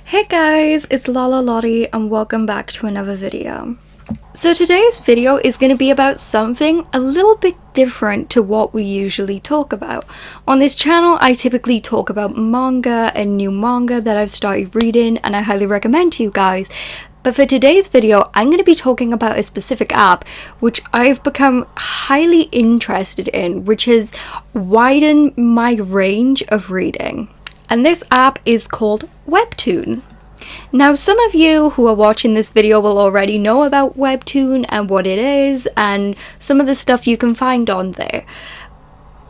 Hey guys, it's Lalalottie and welcome back to another video. So today's video is going to be about something a little bit different to what we usually talk about. On this channel, I typically talk about manga and new manga that I've started reading and I highly recommend to you guys. But for today's video, I'm going to be talking about a specific app which I've become highly interested in, which has widened my range of reading. And this app is called Webtoon. Now, some of you who are watching this video will already know about Webtoon and what it is and some of the stuff you can find on there.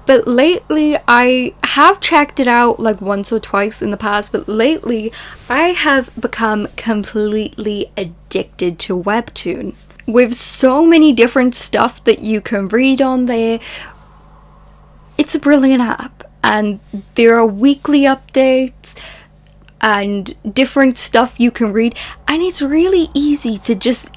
But lately, I have checked it out like once or twice in the past, but lately I have become completely addicted to Webtoon. With so many different stuff that you can read on there, it's a brilliant app. And there are weekly updates and different stuff you can read, and it's really easy to just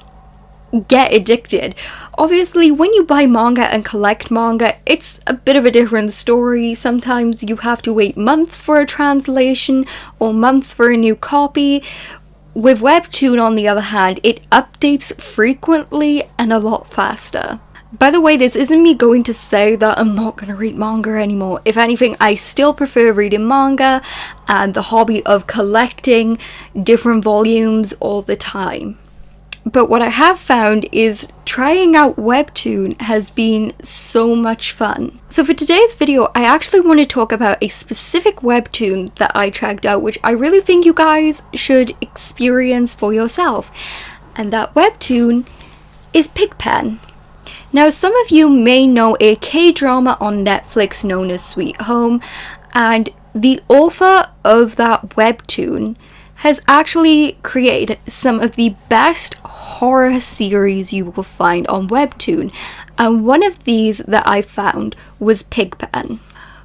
get addicted. Obviously, when you buy manga and collect manga, it's a bit of a different story. Sometimes you have to wait months for a translation or months for a new copy. With Webtoon, on the other hand, it updates frequently and a lot faster. By the way, this isn't me going to say that I'm not going to read manga anymore. If anything, I still prefer reading manga and the hobby of collecting different volumes all the time. But what I have found is trying out Webtoon has been so much fun. So for today's video, I actually want to talk about a specific Webtoon that I checked out, which I really think you guys should experience for yourself. And that Webtoon is Pigpen. Now, some of you may know a K-drama on Netflix known as Sweet Home, and the author of that webtoon has actually created some of the best horror series you will find on Webtoon, and one of these that I found was Pigpen.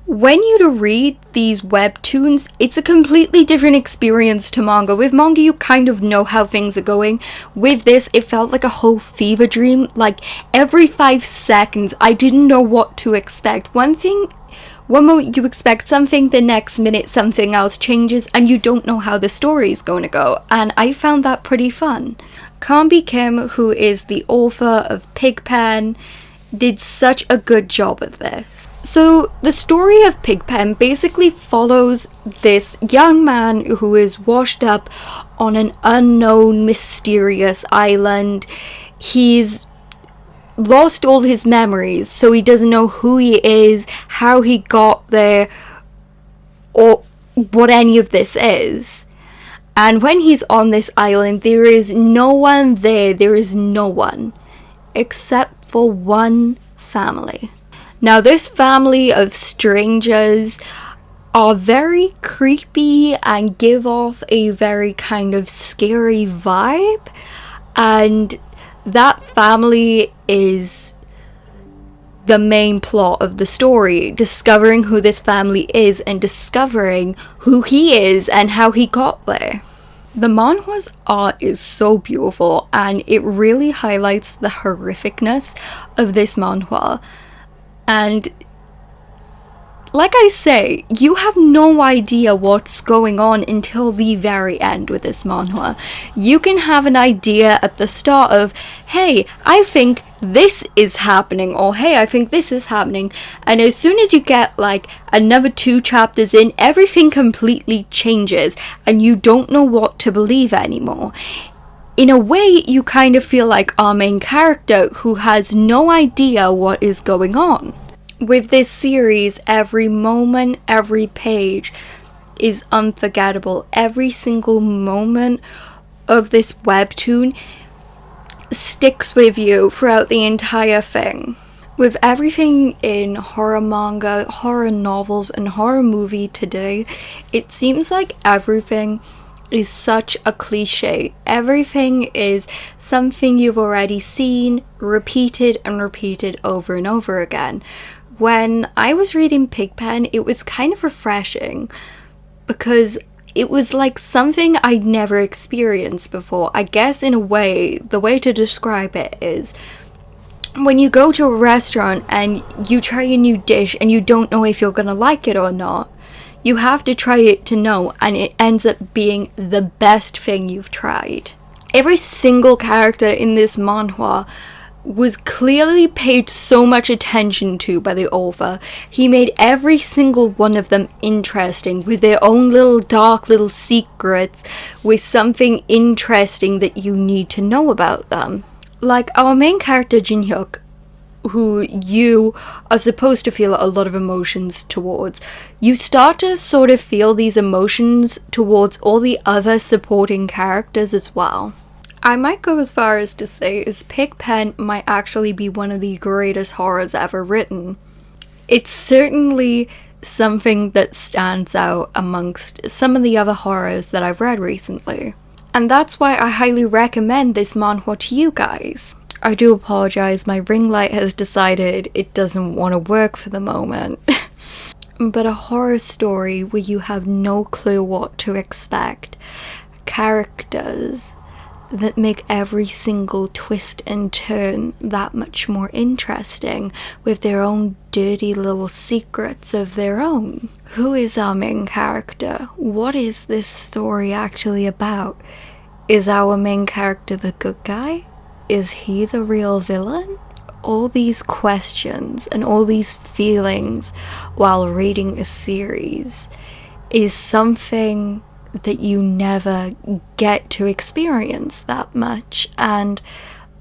When you read these webtoons, it's a completely different experience to manga. With manga, you kind of know how things are going. With this, it felt like a whole fever dream. Like, every 5 seconds, I didn't know what to expect. One moment you expect something, the next minute something else changes, and you don't know how the story is going to go. And I found that pretty fun. Kambi Kim, who is the author of Pigpen, did such a good job of this. So the story of Pigpen basically follows this young man who is washed up on an unknown, mysterious island. He's lost all his memories, so he doesn't know who he is, how he got there, or what any of this is. And when he's on this island, there is no one there. There is no one except for one family. Now, this family of strangers are very creepy and give off a very kind of scary vibe, and that family is the main plot of the story, discovering who this family is and discovering who he is and how he got there. The manhwa's art is so beautiful, and it really highlights the horrificness of this manhwa. And like I say, you have no idea what's going on until the very end with this manhwa. You can have an idea at the start of, hey, I think this is happening, or hey, I think this is happening. And as soon as you get like another 2 chapters in, everything completely changes and you don't know what to believe anymore. In a way, you kind of feel like our main character who has no idea what is going on. With this series, every moment, every page is unforgettable. Every single moment of this webtoon sticks with you throughout the entire thing. With everything in horror manga, horror novels, and horror movie today, it seems like everything is such a cliche. Everything is something you've already seen, repeated and repeated over and over again. When I was reading Pigpen, it was kind of refreshing because it was like something I'd never experienced before. I guess in a way, the way to describe it is when you go to a restaurant and you try a new dish and you don't know if you're gonna like it or not, You have to try it to know, and it ends up being the best thing you've tried. Every single character in this manhwa was clearly paid so much attention to by the author. He made every single one of them interesting, with their own little dark little secrets, with something interesting that you need to know about them. Like our main character Jinhyuk, who you are supposed to feel a lot of emotions towards. You start to sort of feel these emotions towards all the other supporting characters as well. I might go as far as to say is Pigpen might actually be one of the greatest horrors ever written. It's certainly something that stands out amongst some of the other horrors that I've read recently. And that's why I highly recommend this manhwa to you guys. I do apologize, my ring light has decided it doesn't want to work for the moment. But a horror story where you have no clue what to expect. Characters that make every single twist and turn that much more interesting, with their own dirty little secrets of their own. Who is our main character? What is this story actually about? Is our main character the good guy? Is he the real villain? All these questions and all these feelings while reading a series is something that you never get to experience that much, and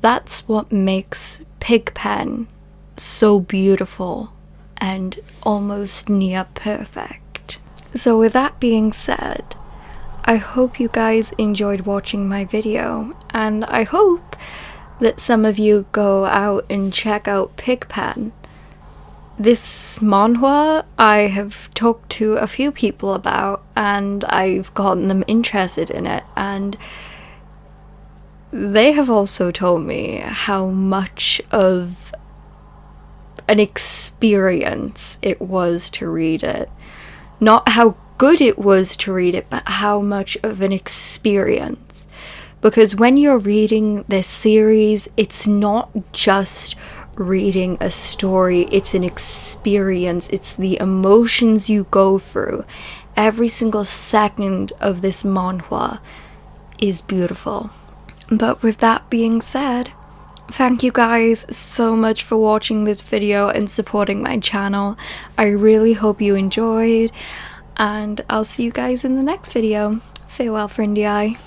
that's what makes Pigpen so beautiful and almost near perfect. So with that being said, I hope you guys enjoyed watching my video, and I hope that some of you go out and check out Pigpen. This manhwa I have talked to a few people about, and I've gotten them interested in it, and they have also told me how much of an experience it was to read it. Not how good it was to read it, but how much of an experience. Because when you're reading this series, it's not just reading a story, it's an experience, it's the emotions you go through. Every single second of this manhwa is beautiful. But with that being said, thank you guys so much for watching this video and supporting my channel. I really hope you enjoyed, and I'll see you guys in the next video. Farewell, friendly eye.